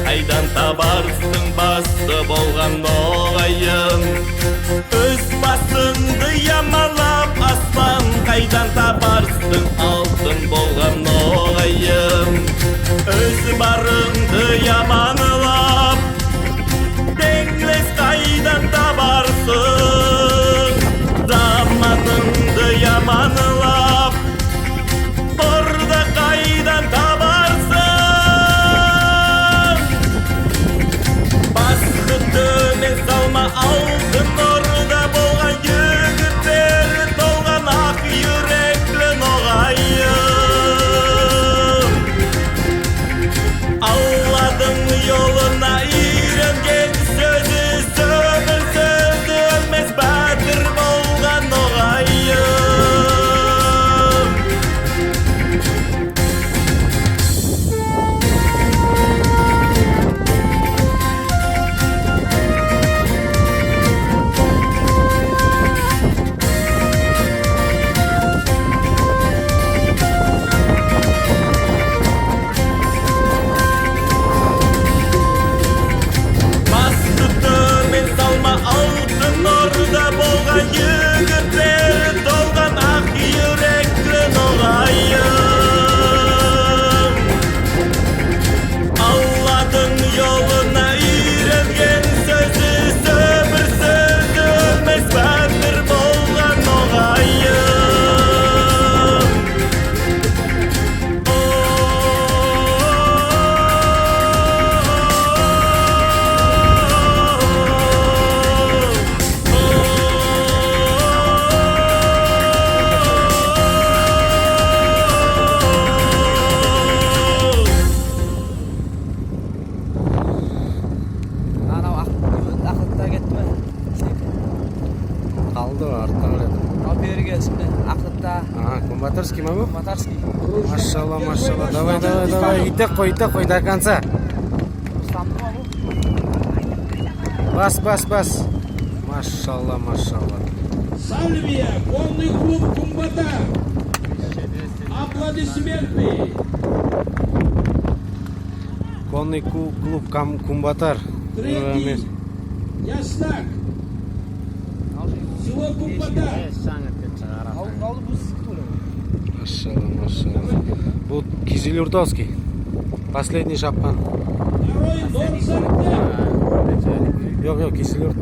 Қайдан табарсың басты болған ноғайым, өз басыңды ямалап аспан. Қайдан табарсың алтын болған ноғайым, өз барыңды яманылап. Деңлес қайдан табарсың заманыңды яманылап, орда қайдан табарсың. Төмен салма алтын орда болған жігіттер, толған ақ yürekli ноғайым. Алладың жолына үйренген сөзі, сөмір сөзі өлмес бәдір болған ноғайым. Jігіттер толған ақ yürekli ноғайым. Алладың жолына үйренген сөзі, сөмір сөзі өлмес бәдір болған ноғайым. Kaldı артта қалады. Ал бері келсін ақытта. Кунбатарский ма бұл? Кунбатарский. Машалла, машалла. Давай, давай, давай. Итак қой до конца. Бас, бас, бас. Машалла, машалла. Сальвия, конный клуб Кунбатар. Аплодисменты. Конный клуб Кунбатар. Третий. Яснак. Село Кунбатар. Машалла, машалла. Бұл Кизилюртовский. Последний шапқан. Второй Дон Сарте. Жоқ, Кизилюрт.